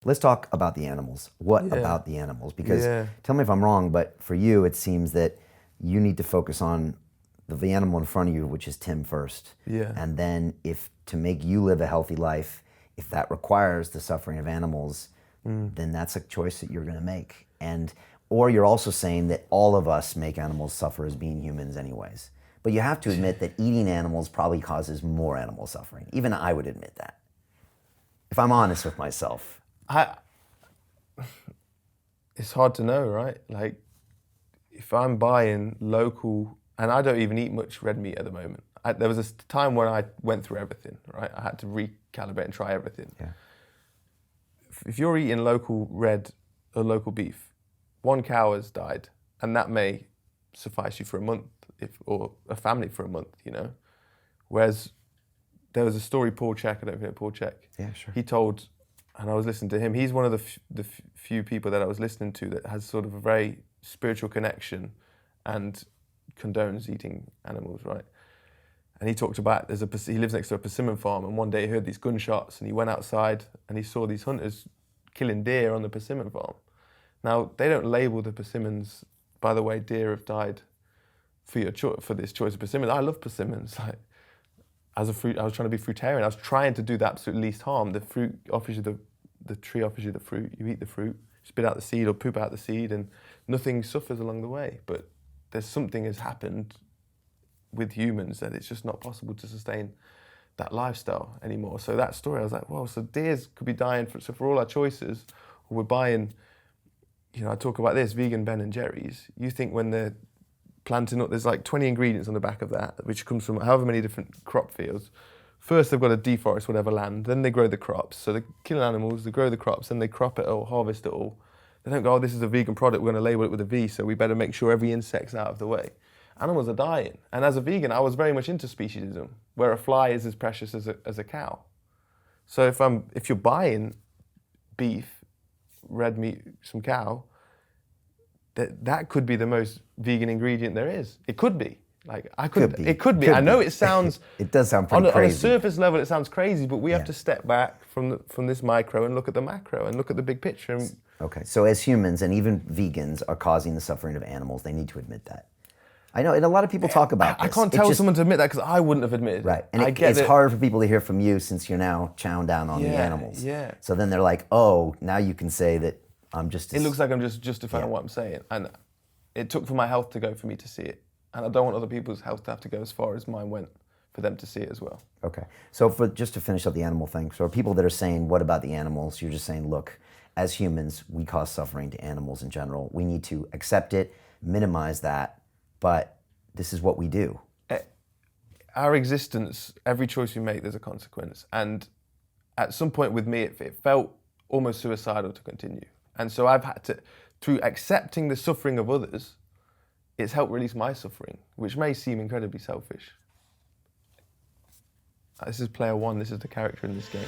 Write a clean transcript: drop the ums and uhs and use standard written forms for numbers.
let's talk about the animals. What about the animals? Because tell me if I'm wrong, but for you, it seems that you need to focus on the animal in front of you, which is Tim first. Yeah. And then if to make you live a healthy life, if that requires the suffering of animals, then that's a choice that you're going to make. Or you're also saying that all of us make animals suffer as being humans anyways. But you have to admit that eating animals probably causes more animal suffering. Even I would admit that, if I'm honest with myself. It's hard to know, right? Like, if I'm buying local, and I don't even eat much red meat at the moment. There was a time when I went through everything, right? I had to recalibrate and try everything. Yeah. If you're eating local red or local beef, one cow has died, and that may suffice you for a month, or a family for a month, you know? Whereas there was a story, Paul Check, I don't know Paul Check. Yeah, sure. He told, and I was listening to him, he's one of the few people that I was listening to that has sort of a very spiritual connection and condones eating animals, right? And he talked about, he lives next to a persimmon farm, and one day he heard these gunshots, and he went outside and he saw these hunters killing deer on the persimmon farm. Now, they don't label the persimmons, by the way, deer have died for this choice of persimmons. I love persimmons. Like, as a fruit, I was trying to be fruitarian. I was trying to do the absolute least harm. The fruit offers you the tree offers you the fruit. You eat the fruit, spit out the seed or poop out the seed, and nothing suffers along the way. But there's something has happened with humans that it's just not possible to sustain that lifestyle anymore. So that story, I was like, well, so deers could be dying so for all our choices, or we're buying, you know, I talk about this, vegan Ben and Jerry's. You think when they're planting up, there's like 20 ingredients on the back of that, which comes from however many different crop fields. First, they've got to deforest whatever land, then they grow the crops. So they kill animals, they grow the crops, then they crop it all, harvest it all. They don't go, oh, this is a vegan product, we're going to label it with a V, so we better make sure every insect's out of the way. Animals are dying. And as a vegan, I was very much into speciesism, where a fly is as precious as a cow. So if you're buying beef, red meat, some cow, that could be the most vegan ingredient there is. It could be. Like, it could be. I know it sounds... It does sound pretty crazy. On a surface level, it sounds crazy, but we have to step back from this micro and look at the macro and look at the big picture. Okay, so as humans, and even vegans are causing the suffering of animals, they need to admit that. I know, and a lot of people talk about this. I can't tell someone to admit that because I wouldn't have admitted it. Right, and it's hard for people to hear from you since you're now chowing down on the animals. Yeah. So then they're like, oh, now you can say that I'm just... It looks like I'm just justifying what I'm saying. And it took for my health to go for me to see it. And I don't want other people's health to have to go as far as mine went for them to see it as well. Okay, so just to finish up the animal thing, so people that are saying, what about the animals? You're just saying, look, as humans, we cause suffering to animals in general. We need to accept it, minimize that, but this is what we do. Our existence, every choice we make, there's a consequence. And at some point with me, it felt almost suicidal to continue. And so I've had to, through accepting the suffering of others, it's helped release my suffering, which may seem incredibly selfish. This is player one, this is the character in this game.